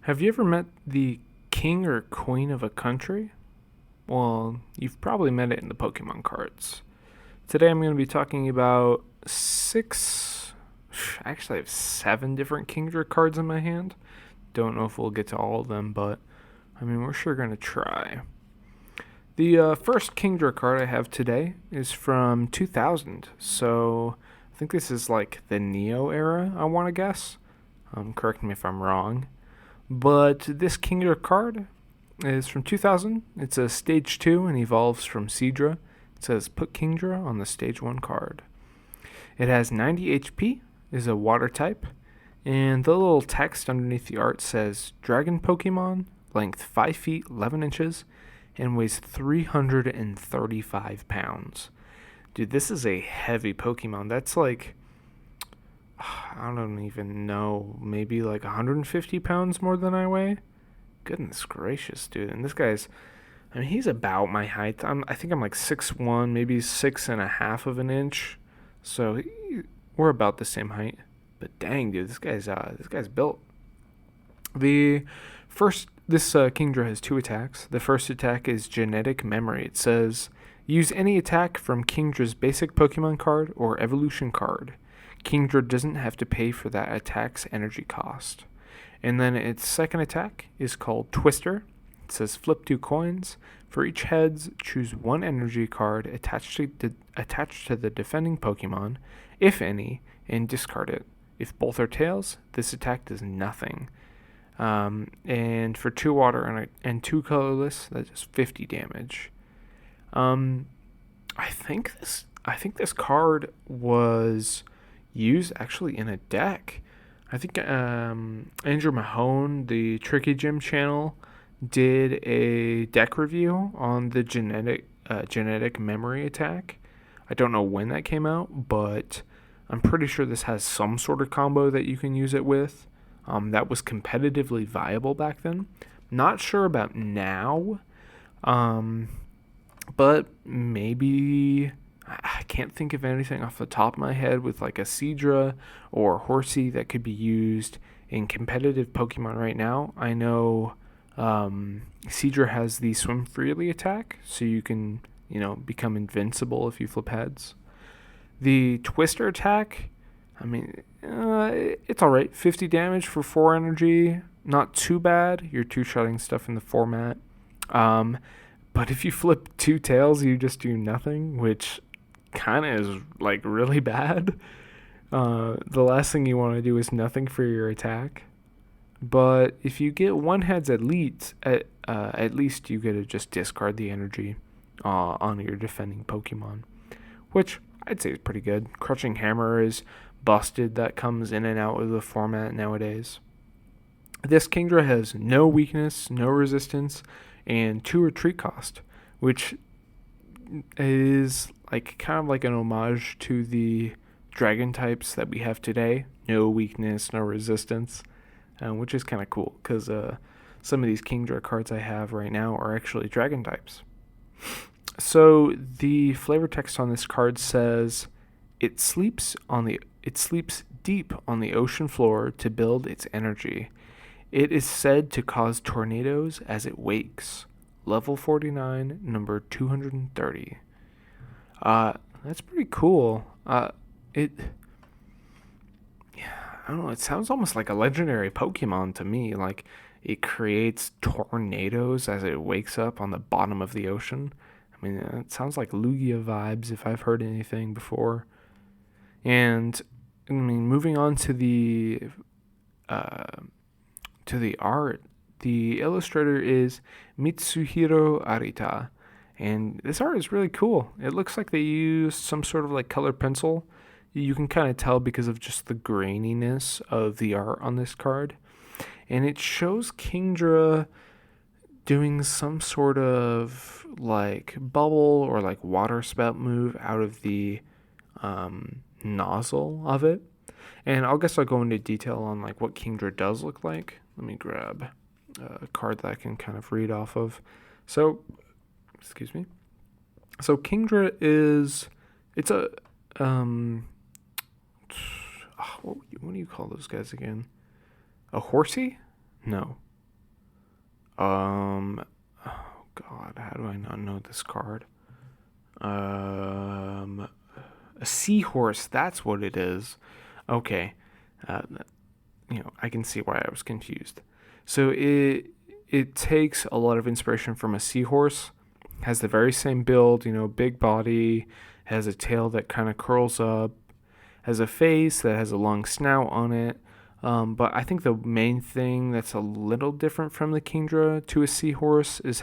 Have you ever met the king or queen of a country? Well, you've probably met it in the Pokemon cards. Today I'm going to be talking about actually I have 7 different Kingdra cards in my hand. Don't know if we'll get to all of them, but we're sure going to try. The first Kingdra card I have today is from 2000, so I think this is like the Neo era, I want to guess. Correct me if I'm wrong. But this Kingdra card is from 2000. It's a stage 2 and evolves from Seadra. It says put Kingdra on the stage 1 card. It has 90 HP, is a water type, and the little text underneath the art says Dragon Pokemon, length 5 feet 11 inches, and weighs 335 pounds. Dude, this is a heavy Pokemon. That's like, I don't even know, maybe like 150 pounds more than I weigh? Goodness gracious, dude. And this guy's, he's about my height. I think I'm like 6'1", maybe 6.5 of an inch. So we're about the same height. But dang, dude, this guy's built. This Kingdra has 2 attacks. The first attack is Genetic Memory. It says, use any attack from Kingdra's basic Pokemon card or evolution card. Kingdra doesn't have to pay for that attack's energy cost. And then its second attack is called Twister. It says flip 2 coins. For each heads, choose 1 energy card attached to the defending Pokemon, if any, and discard it. If both are tails, this attack does nothing. And for 2 water and 2 colorless, that does 50 damage. I think this card was used actually in a deck. I think Andrew Mahone, the Tricky Gym channel, did a deck review on the genetic memory attack. I don't know when that came out, but I'm pretty sure this has some sort of combo that you can use it with. That was competitively viable back then. Not sure about now, but maybe I can't think of anything off the top of my head with like a Seadra or Horsey that could be used in competitive Pokemon right now. I know Seadra has the Swim Freely attack, so you can, become invincible if you flip heads. The Twister attack, it's alright. 50 damage for 4 energy. Not too bad. You're 2-shotting stuff in the format. But if you flip 2 tails, you just do nothing, which kind of is like really bad. The last thing you want to do is nothing for your attack. But if you get 1 heads at least you get to just discard the energy on your defending Pokemon, which I'd say is pretty good. Crushing Hammer is busted. That comes in and out of the format nowadays. This Kingdra has no weakness, no resistance, and 2 retreat cost, which is kind of like an homage to the dragon types that we have today. No weakness, no resistance, which is kind of cool because some of these Kingdra cards I have right now are actually dragon types. So the flavor text on this card says, it sleeps deep on the ocean floor to build its energy. It is said to cause tornadoes as it wakes. Level 49, number 230. That's pretty cool. I don't know, it sounds almost like a legendary Pokemon to me. Like, it creates tornadoes as it wakes up on the bottom of the ocean. It sounds like Lugia vibes if I've heard anything before. And, moving on to the art, the illustrator is Mitsuhiro Arita. And this art is really cool. It looks like they used some sort of like colored pencil. You can kind of tell because of just the graininess of the art on this card. And it shows Kingdra doing some sort of like bubble or like water spout move out of the nozzle of it. And I guess I'll go into detail on like what Kingdra does look like. Let me grab a card that I can kind of read off of. So Kingdra it's a what do you call those guys again? A Horsey? No. Oh God, how do I not know this card? A seahorse. That's what it is. Okay. Uh, I can see why I was confused. So it takes a lot of inspiration from a seahorse. Has the very same build, big body, has a tail that kind of curls up, has a face that has a long snout on it. But I think the main thing that's a little different from the Kingdra to a seahorse is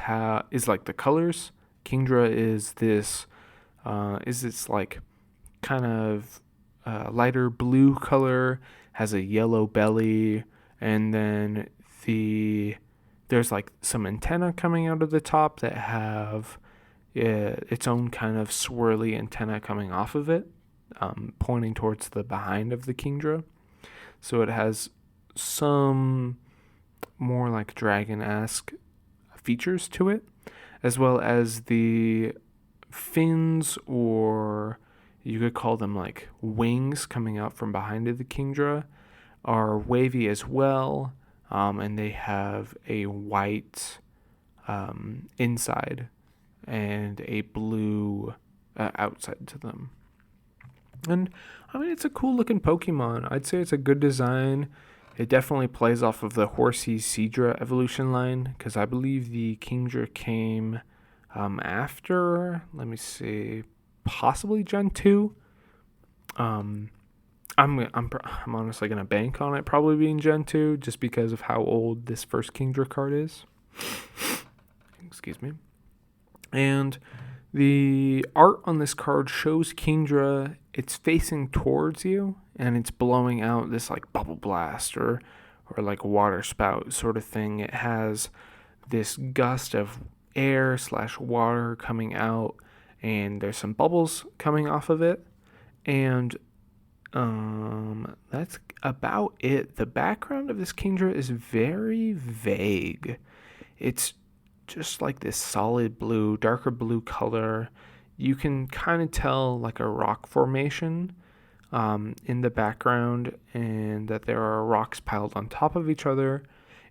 like the colors. Kingdra is this like kind of lighter blue color, has a yellow belly, and then there's like some antenna coming out of the top that have its own kind of swirly antenna coming off of it, pointing towards the behind of the Kingdra. So it has some more like dragon-esque features to it, as well as the fins, or you could call them like wings coming out from behind of the Kingdra, are wavy as well, and they have a white inside and a blue outside to them. And I mean, it's a cool looking Pokemon. I'd say it's a good design. It definitely plays off of the Horsey Seadra evolution line, because I believe the Kingdra came after, let me see, possibly Gen 2. I'm honestly gonna bank on it probably being Gen 2, just because of how old this first Kingdra card is. Excuse me. And the art on this card shows Kingdra, it's facing towards you, and it's blowing out this like bubble blast or like water spout sort of thing. It has this gust of air / water coming out, and there's some bubbles coming off of it. And that's about it. The background of this Kingdra is very vague. It's just like this solid blue, darker blue color. You can kind of tell like a rock formation in the background, and that there are rocks piled on top of each other.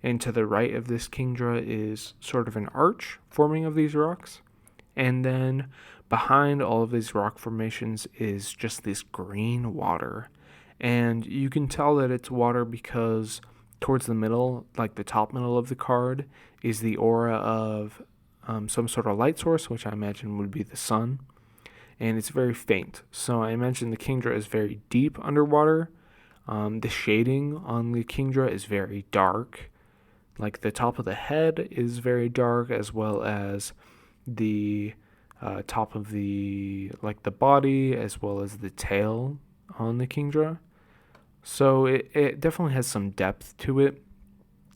And to the right of this Kingdra is sort of an arch forming of these rocks. And then behind all of these rock formations is just this green water. And you can tell that it's water because towards the middle, like the top middle of the card, is the aura of some sort of light source, which I imagine would be the sun. And it's very faint. So I imagine the Kingdra is very deep underwater. The shading on the Kingdra is very dark. Like the top of the head is very dark, as well as the top of the body, as well as the tail on the Kingdra. So it definitely has some depth to it,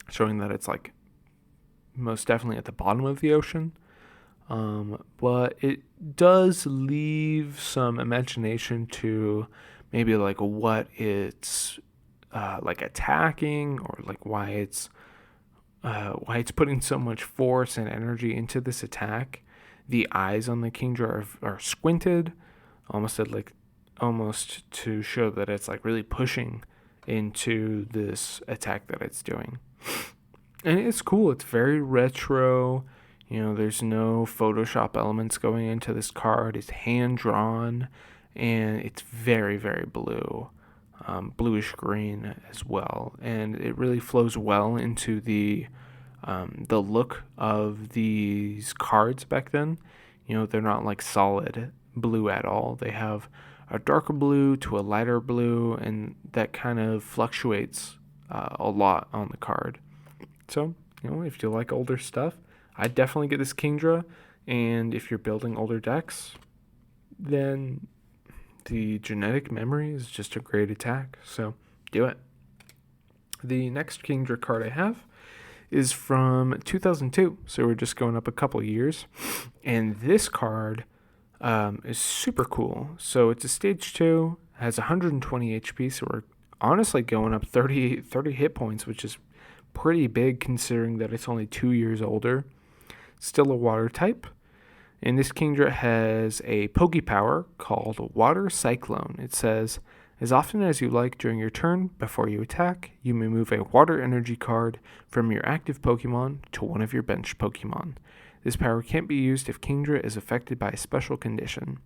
showing that it's like most definitely at the bottom of the ocean. But it does leave some imagination to maybe like what it's like attacking, or like why it's putting so much force and energy into this attack. The eyes on the Kingdra are squinted, almost to show that it's like really pushing into this attack that it's doing. And it's cool. It's very retro. There's no Photoshop elements going into this card. It's hand drawn, and it's very, very blue, bluish green as well. And it really flows well into the look of these cards back then. They're not like solid blue at all. They have a darker blue to a lighter blue, and that kind of fluctuates a lot on the card. So, if you like older stuff, I'd definitely get this Kingdra. And if you're building older decks, then the genetic memory is just a great attack. So, do it. The next Kingdra card I have is from 2002. So we're just going up a couple years. And this card is super cool. So it's a stage 2, has 120 HP. So we're honestly going up 30 hit points, which is pretty big considering that it's only 2 years older. Still a water type. And this Kingdra has a Pokepower called Water Cyclone. It says, As often as you like during your turn, before you attack, you may move a water energy card from your active Pokemon to one of your bench Pokemon. This power can't be used if Kingdra is affected by a special condition.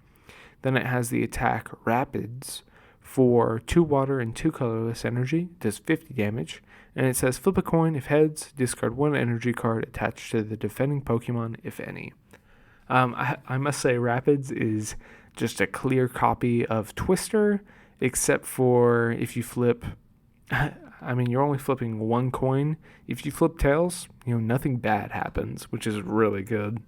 Then it has the attack Rapids for 2 water and 2 colorless energy, does 50 damage, and it says flip a coin if heads, discard 1 energy card attached to the defending Pokemon, if any. I must say Rapids is just a clear copy of Twister, except for if you flip, I mean, you're only flipping 1 coin. If you flip tails, nothing bad happens, which is really good.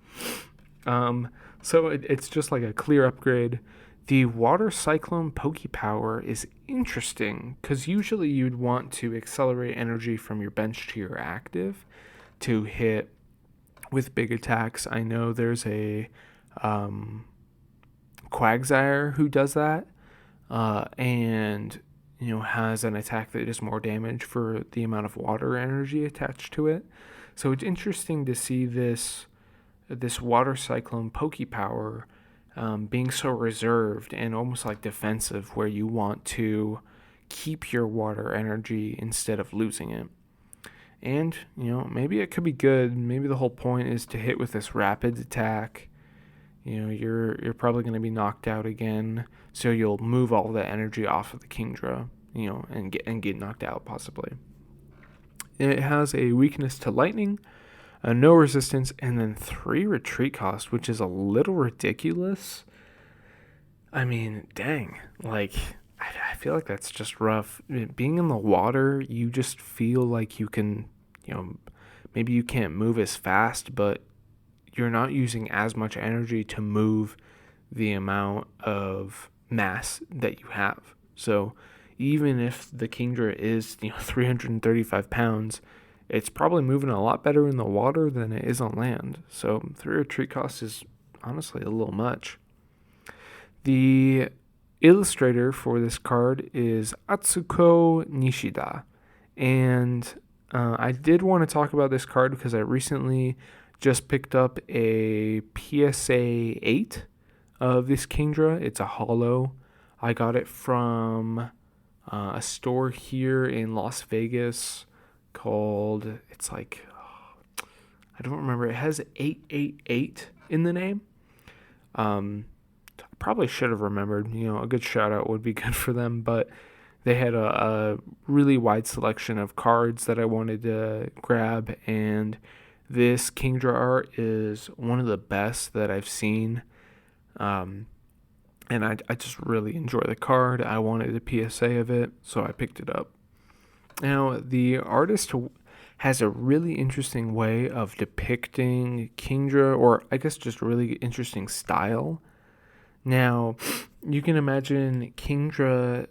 So it's just like a clear upgrade. The Water Cyclone Pokepower is interesting because usually you'd want to accelerate energy from your bench to your active to hit with big attacks. I know there's a Quagsire who does that, and has an attack that does more damage for the amount of water energy attached to it. So it's interesting to see this Water Cyclone Pokepower being so reserved and almost like defensive, where you want to keep your water energy instead of losing it. And, maybe it could be good. Maybe the whole point is to hit with this Rapids attack. You're probably going to be knocked out again, so you'll move all that energy off of the Kingdra, and get knocked out possibly. It has a weakness to lightning, no resistance, and then 3 retreat cost, which is a little ridiculous. I mean, dang, I feel like that's just rough. Being in the water, you just feel like you can, maybe you can't move as fast, but you're not using as much energy to move the amount of mass that you have. So even if the Kingdra is 335 pounds, it's probably moving a lot better in the water than it is on land. So 3 retreat cost is honestly a little much. The illustrator for this card is Atsuko Nishida. And I did want to talk about this card because I recently just picked up a PSA 8 of this Kingdra. It's a holo. I got it from a store here in Las Vegas called, I don't remember. It has 888 in the name. Probably should have remembered. A good shout out would be good for them, but they had a really wide selection of cards that I wanted to grab, and this Kingdra art is one of the best that I've seen. And I just really enjoy the card. I wanted a PSA of it, so I picked it up. Now, the artist has a really interesting way of depicting Kingdra, or I guess just really interesting style. Now, you can imagine Kingdra,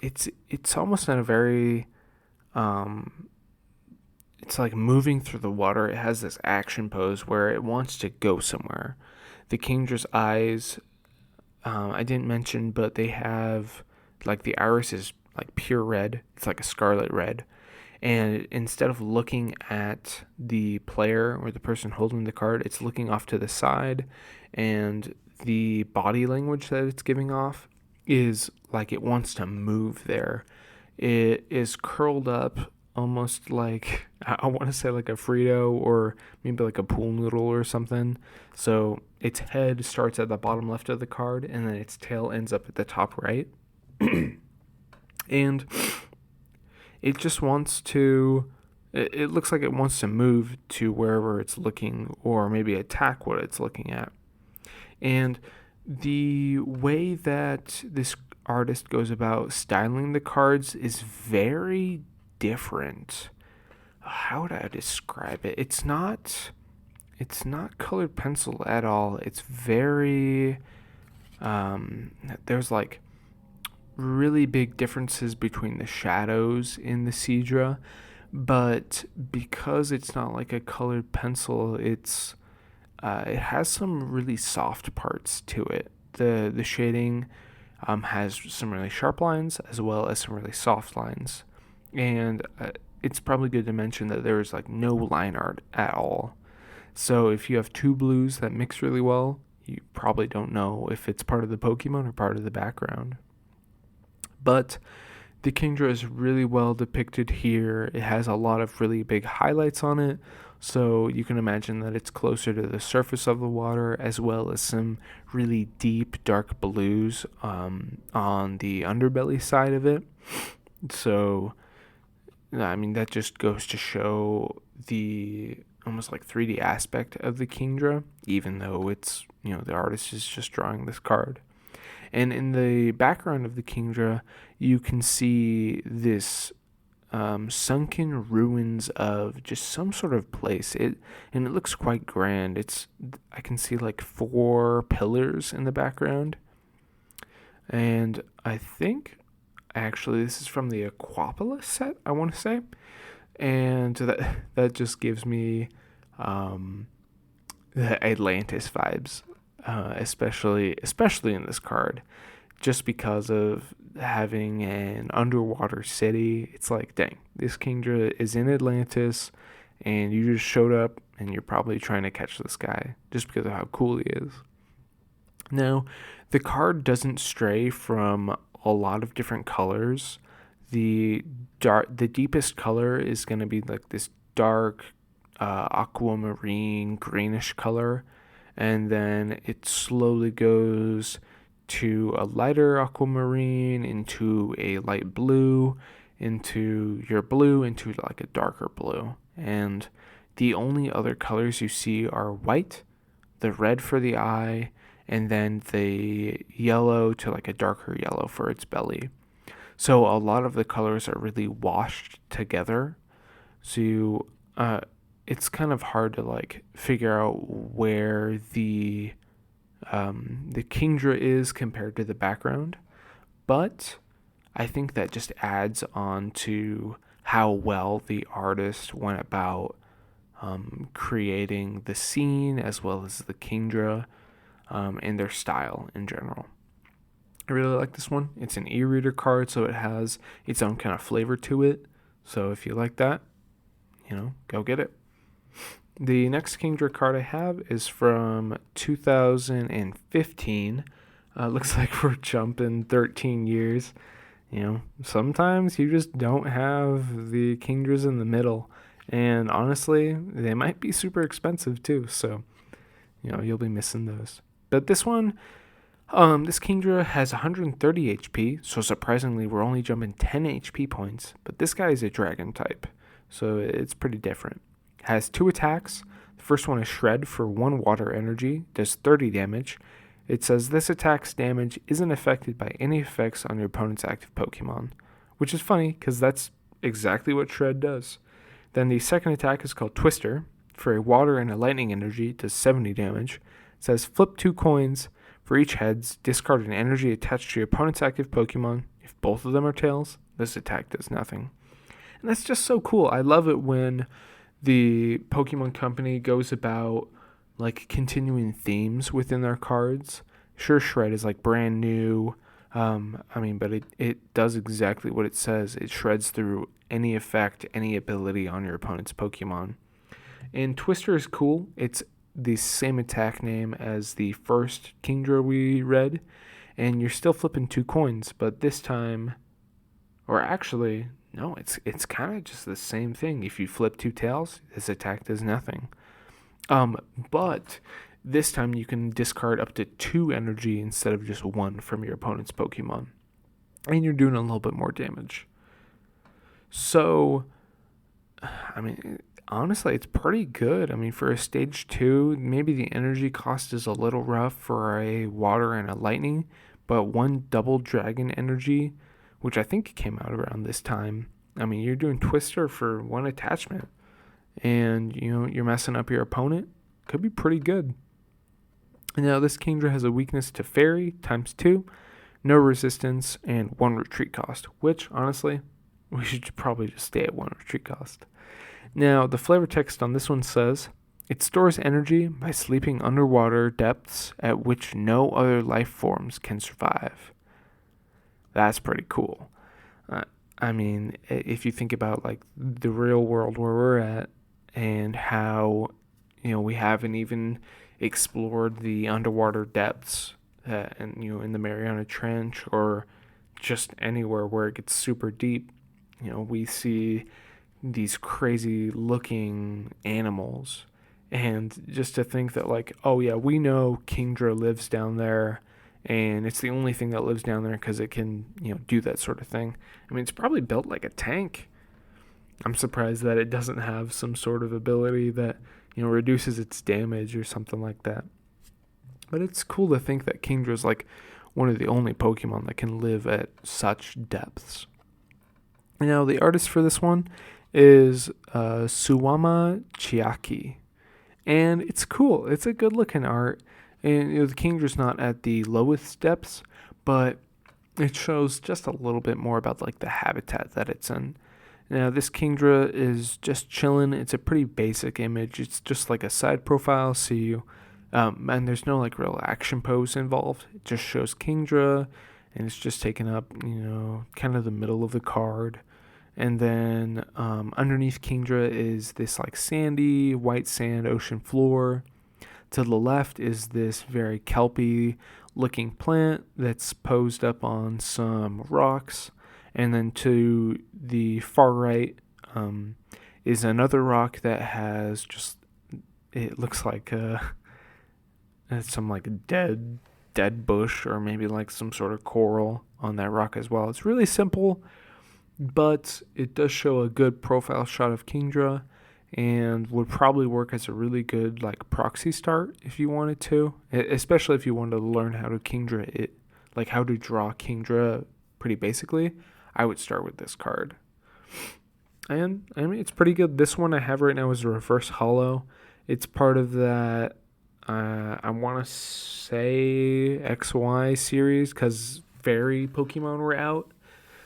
it's almost in a very, it's like moving through the water. It has this action pose where it wants to go somewhere. The Kingdra's eyes, I didn't mention, but they have, the iris is pure red. It's like a scarlet red. And instead of looking at the player or the person holding the card, it's looking off to the side, and the body language that it's giving off is like it wants to move there. It is curled up almost like, I want to say like a Frito or maybe like a pool noodle or something. So its head starts at the bottom left of the card, and then its tail ends up at the top right. And it just wants to, it looks like it wants to move to wherever it's looking, or maybe attack what it's looking at. And the way that this artist goes about styling the cards is very different. How would I describe it? It's not colored pencil at all. It's very, there's really big differences between the shadows in the Seadra, but because it's not like a colored pencil, it has some really soft parts to it. The shading has some really sharp lines as well as some really soft lines, and it's probably good to mention that there's no line art at all. So if you have 2 blues that mix really well, you probably don't know if it's part of the Pokemon or part of the background. But the Kingdra is really well depicted here. It has a lot of really big highlights on it, so you can imagine that it's closer to the surface of the water, as well as some really deep, dark blues on the underbelly side of it. So, I mean, that just goes to show the almost like 3D aspect of the Kingdra, even though it's, the artist is just drawing this card. And in the background of the Kingdra, you can see this sunken ruins of just some sort of place. And it looks quite grand. I can see like 4 pillars in the background, and I think actually this is from the Aquapolis set, I want to say, and that just gives me the Atlantis vibes, especially in this card, just because of having an underwater city. It's like, dang, this Kingdra is in Atlantis, and you just showed up, and you're probably trying to catch this guy just because of how cool he is. Now, the card doesn't stray from a lot of different colors. The deepest color is going to be like this dark aquamarine greenish color, and then it slowly goes to a lighter aquamarine, into a light blue, into your blue, into like a darker blue. And the only other colors you see are white, the red for the eye, and then the yellow to like a darker yellow for its belly. So a lot of the colors are really washed together. So it's kind of hard to like figure out where the Kingdra is compared to the background, but I think that just adds on to how well the artist went about creating the scene as well as the Kingdra, and their style in general. I really like this one. It's an e-reader card, so it has its own kind of flavor to it. So if you like that, go get it. The next Kingdra card I have is from 2015. Looks like we're jumping 13 years. Sometimes you just don't have the Kingdras in the middle. And honestly, they might be super expensive too. So, you'll be missing those. But this one, this Kingdra has 130 HP. So surprisingly, we're only jumping 10 HP points. But this guy is a dragon type, so it's pretty different. Has 2 attacks. The first one is Shred for 1 water energy, does 30 damage. It says this attack's damage isn't affected by any effects on your opponent's active Pokemon, which is funny because that's exactly what Shred does. Then the second attack is called Twister. For a water and a lightning energy, does 70 damage. It says flip 2 coins. For each heads, discard an energy attached to your opponent's active Pokemon. If both of them are tails, this attack does nothing. And that's just so cool. I love it when the Pokemon Company goes about like continuing themes within their cards. Sure, Shred is like brand new, but it does exactly what it says. It shreds through any effect, any ability on your opponent's Pokemon. And Twister is cool. It's the same attack name as the first Kingdra we read, and you're still flipping 2 coins, but this time, or actually, no, it's kind of just the same thing. If you flip 2 tails, this attack does nothing. But this time you can discard up to 2 energy instead of just 1 from your opponent's Pokemon, and you're doing a little bit more damage. So, honestly, it's pretty good. For a stage 2, maybe the energy cost is a little rough for a water and a lightning, but 1 double dragon energy, which I think came out around this time. You're doing Twister for 1 attachment, and you're messing up your opponent. Could be pretty good. Now, this Kingdra has a weakness to Fairy times 2, no resistance, and 1 retreat cost, which, honestly, we should probably just stay at 1 retreat cost. Now, the flavor text on this one says, it stores energy by sleeping underwater depths at which no other life forms can survive. That's pretty cool. If you think about like the real world where we're at and how, we haven't even explored the underwater depths in the Mariana Trench or just anywhere where it gets super deep, we see these crazy looking animals. And just to think that, like, oh yeah, we know Kingdra lives down there, and it's the only thing that lives down there because it can, do that sort of thing. I mean, it's probably built like a tank. I'm surprised that it doesn't have some sort of ability that, reduces its damage or something like that. But it's cool to think that Kingdra is like one of the only Pokemon that can live at such depths. Now, the artist for this one is Suwama Chiaki. And it's cool. It's a good looking art. And the Kingdra's not at the lowest depths, but it shows just a little bit more about like the habitat that it's in. Now, this Kingdra is just chilling. It's a pretty basic image. It's just like a side profile. And there's no like real action pose involved. It just shows Kingdra, and it's just taking up, kind of the middle of the card. And then underneath Kingdra is this like sandy, white sand ocean floor. To the left is this very kelpy looking plant that's posed up on some rocks. And then to the far right is another rock that has it looks like some like dead bush, or maybe like some sort of coral on that rock as well. It's really simple, but it does show a good profile shot of Kingdra, and would probably work as a really good like proxy start if you wanted to, especially if you wanted to learn how to Kingdra it, like how to draw Kingdra pretty basically. I would start with this card. And I mean, it's pretty good. This one I have right now is a reverse holo. It's part of that I want to say XY series, because fairy Pokemon were out.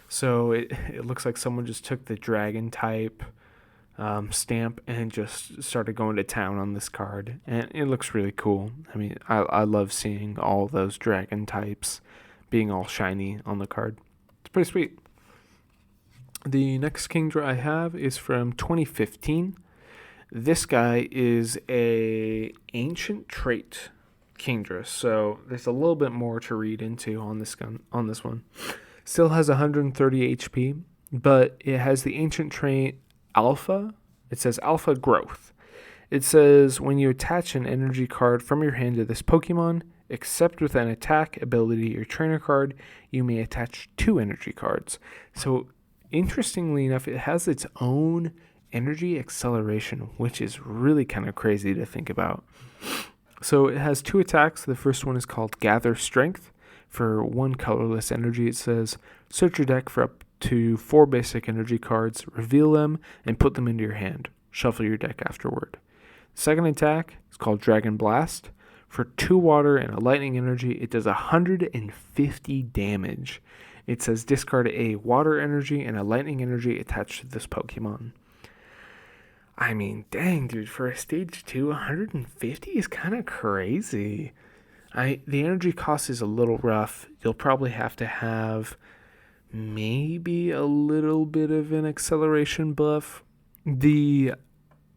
So it looks like someone just took the dragon type stamp and just started going to town on this card. And it looks really cool. I mean, I love seeing all those dragon types being all shiny on the card. It's pretty sweet. The next Kingdra I have is from 2015. This guy is a ancient trait Kingdra, so there's a little bit more to read into on this one. Still has 130 HP, but it has the ancient trait Alpha. It says Alpha Growth. It says when you attach an energy card from your hand to this Pokemon, except with an attack, ability, or trainer card, you may attach 2 energy cards. So interestingly enough, it has its own energy acceleration, which is really kind of crazy to think about. So it has 2 attacks. The first one is called Gather Strength. For 1 colorless energy, it says search your deck for up to 4 basic energy cards, reveal them, and put them into your hand. Shuffle your deck afterward. The second attack is called Dragon Blast. For 2 water and a lightning energy, it does 150 damage. It says discard a water energy and a lightning energy attached to this Pokemon. I mean, dang, dude, for a stage 2, 150 is kind of crazy. The energy cost is a little rough. You'll probably have to have maybe a little bit of an acceleration buff. The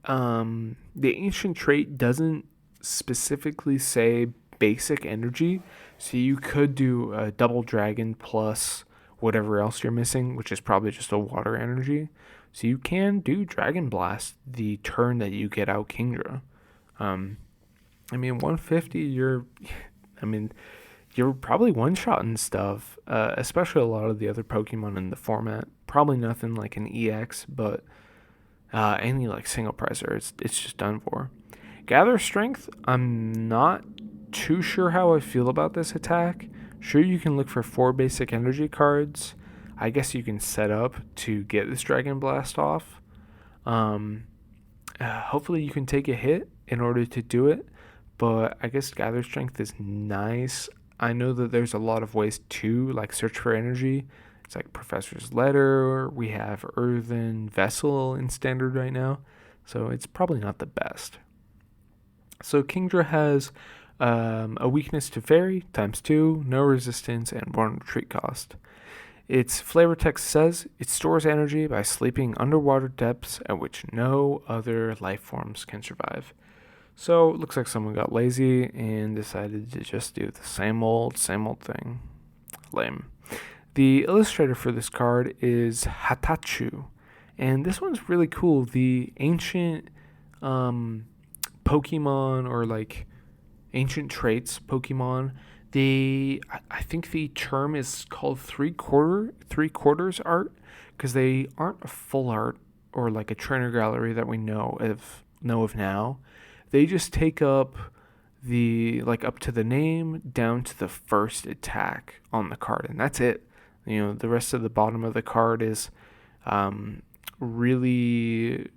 ancient trait doesn't specifically say basic energy, so you could do a double dragon plus whatever else you're missing, which is probably just a water energy. So you can do Dragon Blast the turn that you get out Kingdra. I mean, 150, you're probably one-shotting stuff, especially a lot of the other Pokemon in the format. Probably nothing like an EX, but any like single prizer, it's just done for. Gather Strength, I'm not too sure how I feel about this attack. Sure, you can look for 4 basic energy cards. I guess you can set up to get this Dragon Blast off. Hopefully you can take a hit in order to do it, but I guess Gather Strength is nice. I know that there's a lot of ways to like search for energy. It's like Professor's Letter. We have Earthen Vessel in standard right now, so it's probably not the best. So Kingdra has a weakness to Fairy, ×2, no resistance, and 1 retreat cost. Its flavor text says it stores energy by sleeping underwater depths at which no other life forms can survive. So it looks like someone got lazy and decided to just do the same old thing. Lame. The illustrator for this card is Hatachu, and this one's really cool. The ancient Pokemon, or like ancient traits Pokemon, I think the term is called three quarters art, because they aren't a full art or like a trainer gallery that we know of now. They just take up the, like, up to the name down to the first attack on the card, and that's it. The rest of the bottom of the card is really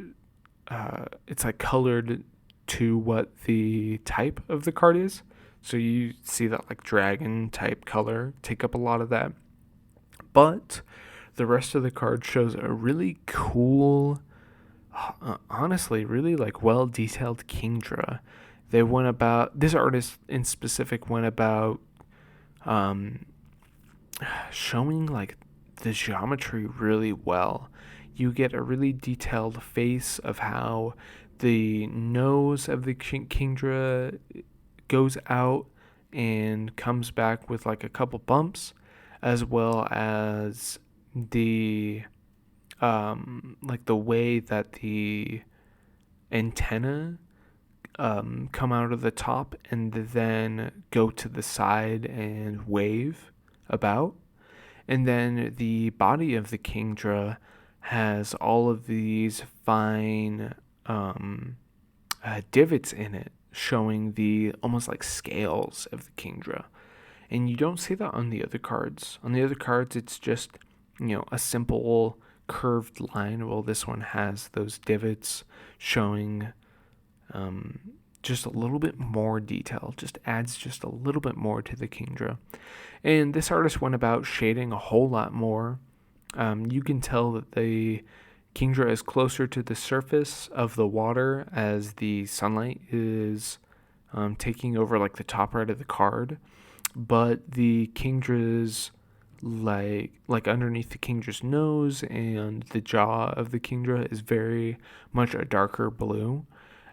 it's like colored to what the type of the card is. So you see that like dragon type color take up a lot of that. But the rest of the card shows a really cool, honestly, really like well detailed Kingdra. This artist in specific went about showing like the geometry really well. You get a really detailed face of how the nose of the Kingdra goes out and comes back with like a couple bumps, as well as the like the way that the antenna come out of the top and then go to the side and wave about. And then the body of the Kingdra has all of these fine divots in it, showing the almost like scales of the Kingdra. And you don't see that on the other cards. On the other cards, it's just, a simple curved line. Well, this one has those divots showing just a little bit more detail, just adds just a little bit more to the Kingdra. And this artist went about shading a whole lot more. You can tell that the Kingdra is closer to the surface of the water as the sunlight is taking over like the top right of the card. But the Kingdra's like underneath the Kingdra's nose and the jaw of the Kingdra is very much a darker blue,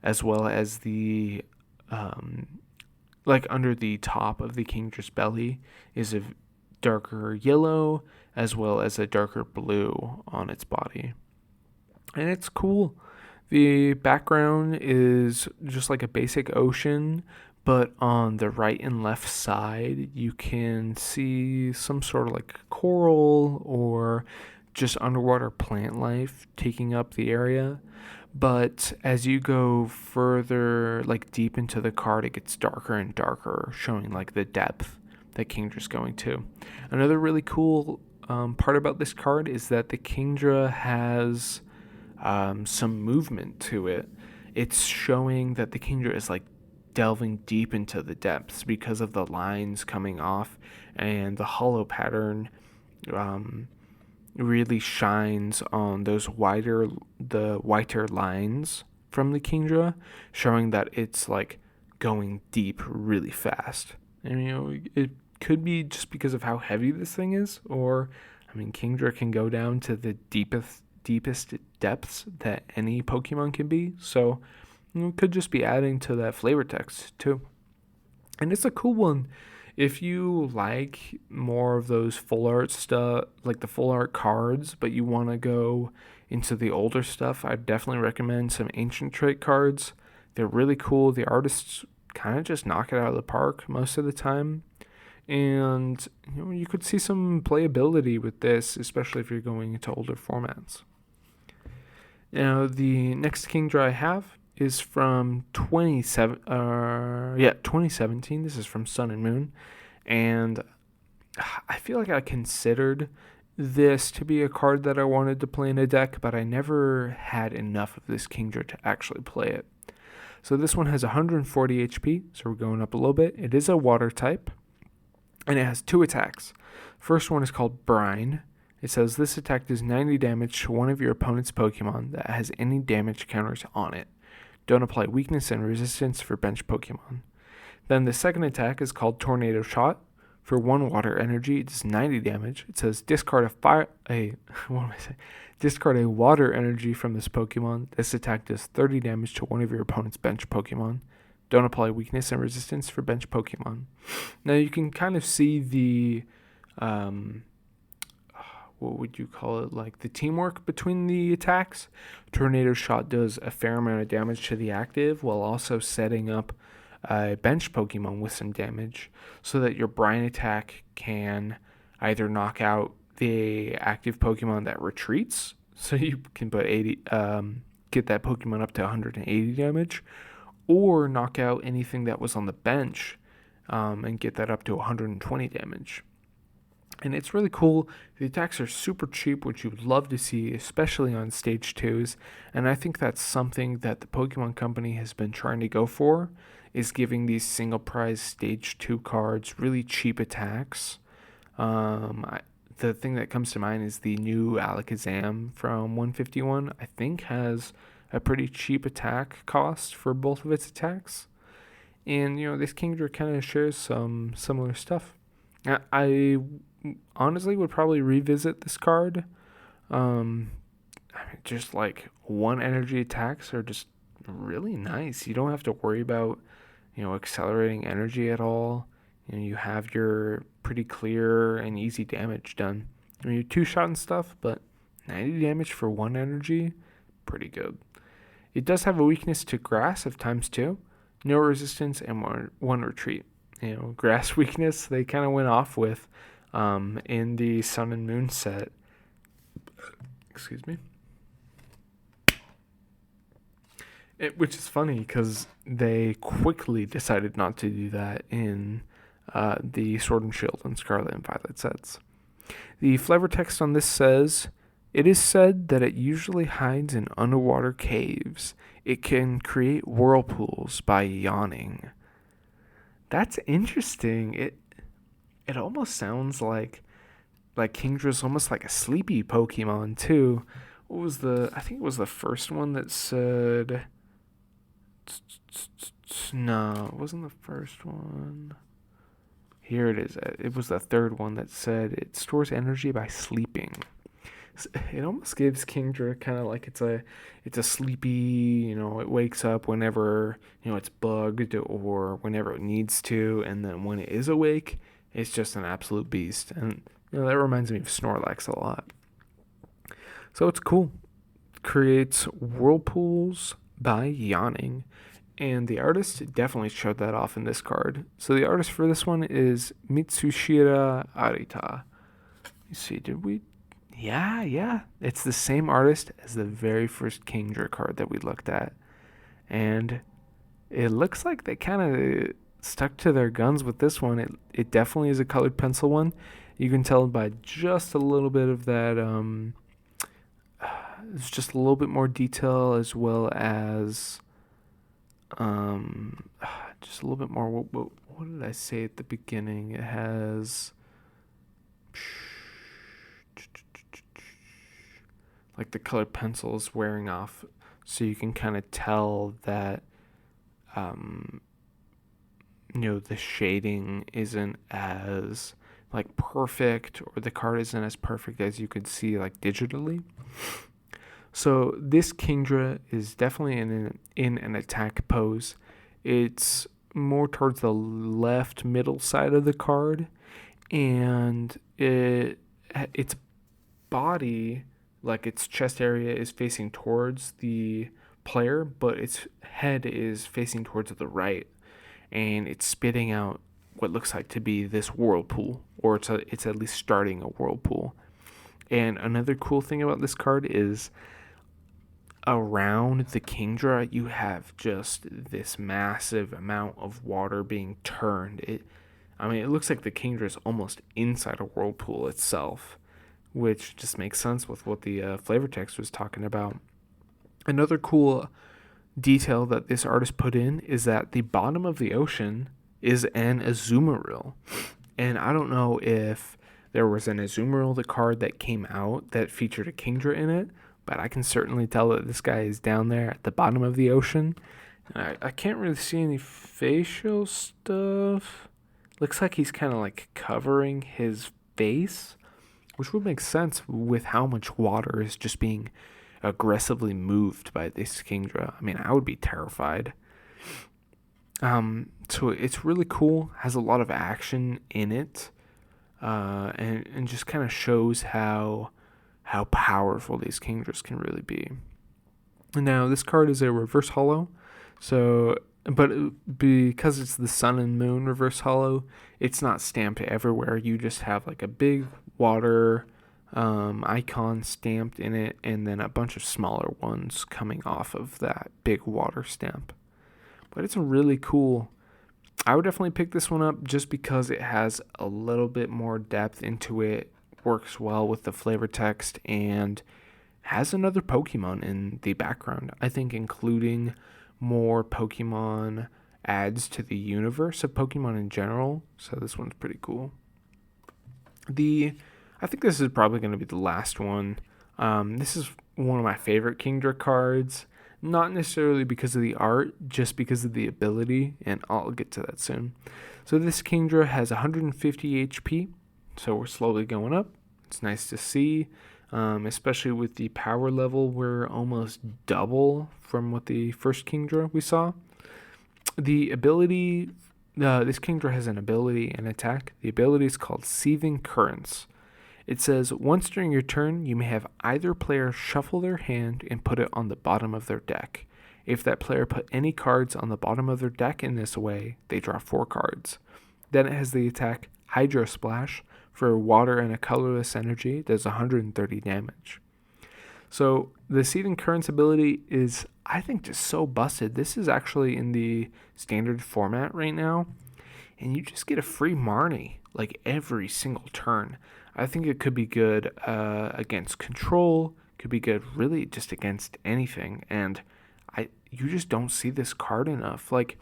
as well as the like under the top of the Kingdra's belly is a darker yellow, as well as a darker blue on its body. And it's cool. The background is just like a basic ocean, but on the right and left side, you can see some sort of like coral or just underwater plant life taking up the area. But as you go further, like deep into the card, it gets darker and darker, showing like the depth that Kingdra's going to. Another really cool part about this card is that the Kingdra has some movement to it. It's showing that the Kingdra is like delving deep into the depths because of the lines coming off, and the hollow pattern really shines on the whiter lines from the Kingdra, showing that it's like going deep really fast. And it could be just because of how heavy this thing is, or Kingdra can go down to the deepest depths that any Pokemon can be, so it could just be adding to that flavor text too. And it's a cool one if you like more of those full art stuff, like the full art cards, but you want to go into the older stuff. I'd definitely recommend some ancient trait cards. They're really cool. The artists kind of just knock it out of the park most of the time, and you could see some playability with this, especially if you're going into older formats. Now, the next Kingdra I have is from 2017. This is from Sun and Moon, and I feel like I considered this to be a card that I wanted to play in a deck, but I never had enough of this Kingdra to actually play it. So this one has 140 HP, so we're going up a little bit. It is a water type, and it has 2 attacks. First one is called Brine. It says this attack does 90 damage to one of your opponent's Pokemon that has any damage counters on it. Don't apply weakness and resistance for bench Pokemon. Then the second attack is called Tornado Shot. For 1 water energy, it does 90 damage. It says discard discard a water energy from this Pokemon. This attack does 30 damage to one of your opponent's bench Pokemon. Don't apply weakness and resistance for bench Pokemon. Now you can kind of see the what would you call it, like the teamwork between the attacks. Tornado Shot does a fair amount of damage to the active while also setting up a bench Pokemon with some damage so that your Brine attack can either knock out the active Pokemon that retreats, so you can put 80, get that Pokemon up to 180 damage, or knock out anything that was on the bench and get that up to 120 damage. And it's really cool. The attacks are super cheap, which you would love to see, especially on stage 2s. And I think that's something that the Pokemon Company has been trying to go for, is giving these single prize stage 2 cards really cheap attacks. The thing that comes to mind is the new Alakazam from 151, I think has a pretty cheap attack cost for both of its attacks. And, this Kingdra kind of shares some similar stuff. I honestly would probably revisit this card. Just like 1 energy attacks are just really nice. You don't have to worry about, accelerating energy at all. You have your pretty clear and easy damage done. You're 2-shot and stuff, but 90 damage for 1 energy, pretty good. It does have a weakness to grass of ×2, no resistance, and 1 retreat. Grass weakness they kind of went off with in the Sun and Moon set. Excuse me. Which is funny because they quickly decided not to do that in the Sword and Shield and Scarlet and Violet sets. The flavor text on this says, "It is said that it usually hides in underwater caves. It can create whirlpools by yawning." That's interesting. It almost sounds like Kingdra's almost like a sleepy Pokemon too. What was I think it was the first one that said, no, it wasn't the first one. Here it is. It was the third one that said it stores energy by sleeping. It almost gives Kingdra kind of like it's a sleepy, it wakes up whenever, it's bugged or whenever it needs to, and then when it is awake, it's just an absolute beast. And that reminds me of Snorlax a lot. So it's cool. Creates whirlpools by yawning. And the artist definitely showed that off in this card. So the artist for this one is Mitsushira Arita. You see, did we? Yeah. It's the same artist as the very first Kingdra card that we looked at. And it looks like they kind of stuck to their guns with this one. It definitely is a colored pencil one. You can tell by just a little bit of that. It's just a little bit more detail, as well as just a little bit more. What did I say at the beginning? It has like the colored pencil is wearing off, so you can kind of tell that the shading isn't as like perfect, or the card isn't as perfect as you could see like digitally. So this Kingdra is definitely in an attack pose. It's more towards the left middle side of the card, and its body, like its chest area, is facing towards the player, but its head is facing towards the right, and it's spitting out what looks like to be this whirlpool, or it's at least starting a whirlpool. And another cool thing about this card is around the Kingdra, you have just this massive amount of water being turned. It looks like the Kingdra is almost inside a whirlpool itself, which just makes sense with what the flavor text was talking about. Another cool detail that this artist put in is that the bottom of the ocean is an Azumarill. And I don't know if there was an Azumarill, the card that came out, that featured a Kingdra in it, but I can certainly tell that this guy is down there at the bottom of the ocean. I can't really see any facial stuff. Looks like he's kind of like covering his face, which would make sense with how much water is just being aggressively moved by this Kingdra. I would be terrified. So it's really cool. Has a lot of action in it. and just kind of shows how powerful these Kingdras can really be. Now, this card is a reverse holo, so but because it's the Sun and Moon reverse holo, it's not stamped everywhere. You just have like a big water icon stamped in it, and then a bunch of smaller ones coming off of that big water stamp. But it's a really cool. I would definitely pick this one up just because it has a little bit more depth into it, works well with the flavor text, and has another Pokemon in the background. I think including more Pokemon adds to the universe of Pokemon in general, so this one's pretty cool. I think this is probably going to be the last one. This is one of my favorite Kingdra cards, not necessarily because of the art, just because of the ability, and I'll get to that soon. So this Kingdra has 150 HP, so we're slowly going up. It's nice to see, especially with the power level. We're almost double from what the first Kingdra we saw. The ability, this Kingdra has an ability and attack. The ability is called Seething Currents. It says, once during your turn, you may have either player shuffle their hand and put it on the bottom of their deck. If that player put any cards on the bottom of their deck in this way, they draw 4 cards. Then it has the attack Hydro Splash. For water and a colorless energy, does 130 damage. So the Seething Currents ability is, I think, just so busted. This is actually in the standard format right now, and you just get a free Marnie like every single turn. I think it could be good against control, could be good really just against anything, and you just don't see this card enough. Like,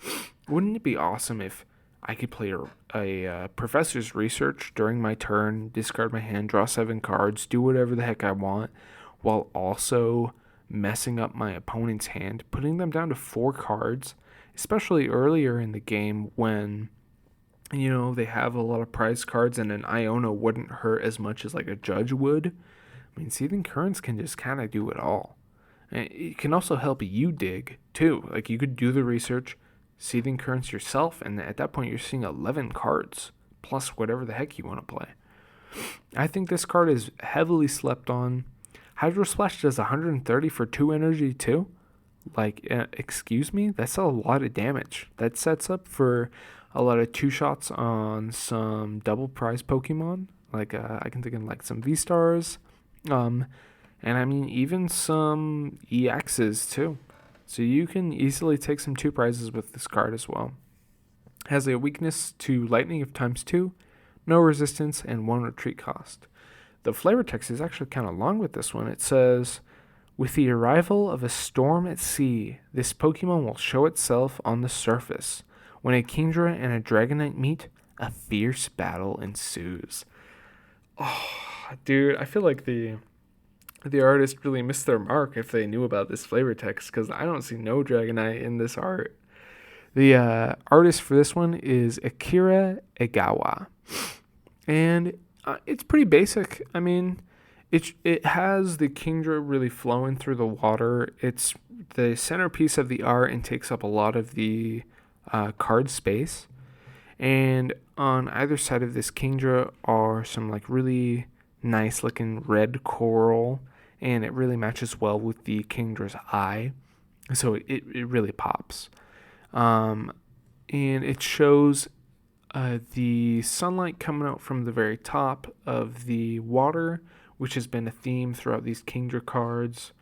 wouldn't it be awesome if I could play a Professor's Research during my turn, discard my hand, draw 7 cards, do whatever the heck I want, while also messing up my opponent's hand, putting them down to 4 cards, especially earlier in the game when, they have a lot of prize cards and an Iona wouldn't hurt as much as like a Judge would. I mean, Seething Currents can just kind of do it all. And it can also help you dig, too. Like, you could do the research, Seething Currents yourself, and at that point you're seeing 11 cards, plus whatever the heck you want to play. I think this card is heavily slept on. Hydro Splash does 130 for 2 energy, too. Like, excuse me? That's a lot of damage. That sets up for a lot of 2-shots on some double prize Pokemon. Like, I can think of like some V-Stars. And I mean, even some EXs, too. So you can easily take some 2 prizes with this card as well. Has a weakness to lightning of ×2, no resistance, and 1 retreat cost. The flavor text is actually kind of long with this one. It says, with the arrival of a storm at sea, this Pokemon will show itself on the surface. When a Kingdra and a Dragonite meet, a fierce battle ensues. Oh, dude, I feel like the artist really missed their mark if they knew about this flavor text, because I don't see no Dragonite in this art. The artist for this one is Akira Egawa, and it's pretty basic. I mean, it has the Kingdra really flowing through the water. It's the centerpiece of the art and takes up a lot of the card space. And on either side of this Kingdra are some like really nice looking red coral, and it really matches well with the Kingdra's eye, so it really pops. And it shows the sunlight coming out from the very top of the water, which has been a theme throughout these Kingdra cards.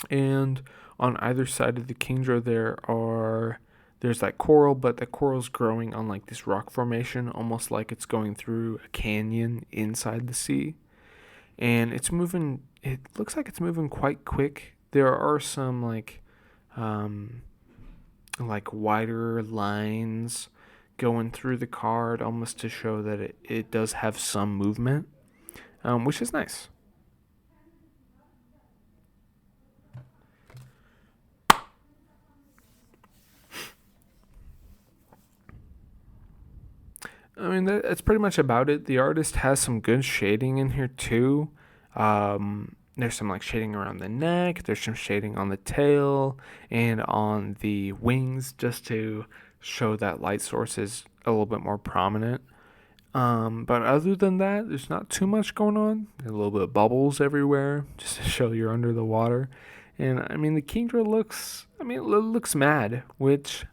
And on either side of the Kingdra there's that coral, but the coral's growing on like this rock formation, almost like it's going through a canyon inside the sea. And it looks like it's moving quite quick. There are some like wider lines going through the card, almost to show that it does have some movement, which is nice. I mean, that's pretty much about it. The artist has some good shading in here too. There's some like shading around the neck. There's some shading on the tail and on the wings, just to show that light source is a little bit more prominent. But other than that, there's not too much going on. There's a little bit of bubbles everywhere just to show you're under the water. And I mean, the Kingdra looks, I mean, it looks mad, which,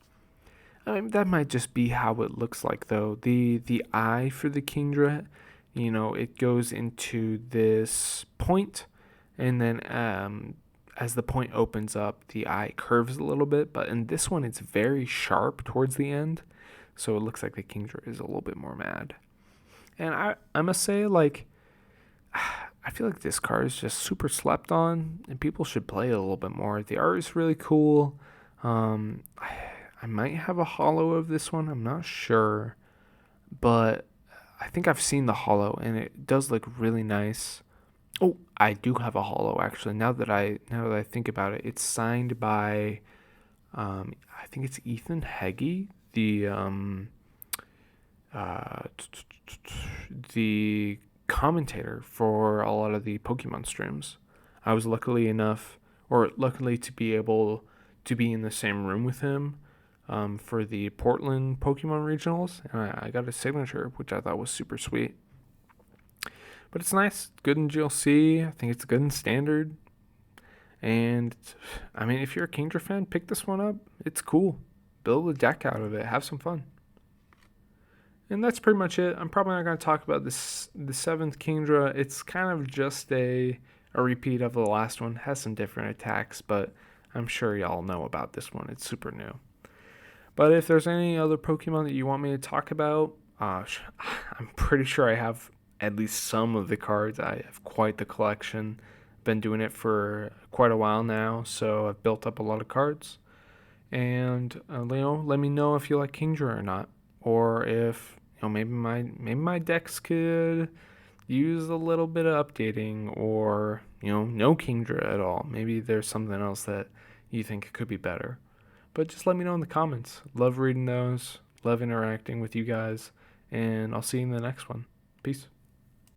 I mean, that might just be how it looks like, though. The eye for the Kingdra, it goes into this point, and then as the point opens up, the eye curves a little bit. But in this one, it's very sharp towards the end, so it looks like the Kingdra is a little bit more mad. And I must say, like, I feel like this card is just super slept on, and people should play it a little bit more. The art is really cool. I might have a holo of this one. I'm not sure, but I think I've seen the holo, and it does look really nice. Oh, I do have a holo actually. Now that I think about it, it's signed by, I think it's Ethan Heggie, uh, the commentator for a lot of the Pokemon streams. I was luckily to be able to be in the same room with him for the Portland Pokemon regionals, and I got a signature, which I thought was super sweet. But it's nice, good in GLC. I think it's good in standard. And I mean, if you're a Kingdra fan, pick this one up. It's cool. Build a deck out of it. Have some fun. And that's pretty much it. I'm probably not going to talk about the seventh Kingdra. It's kind of just a repeat of the last one. It has some different attacks, but I'm sure y'all know about this one. It's super new. But if there's any other Pokemon that you want me to talk about, I'm pretty sure I have at least some of the cards. I have quite the collection. Been doing it for quite a while now, so I've built up a lot of cards. And let me know if you like Kingdra or not, or if maybe my decks could use a little bit of updating, or no Kingdra at all. Maybe there's something else that you think could be better. But just let me know in the comments. Love reading those. Love interacting with you guys, and I'll see you in the next one. Peace.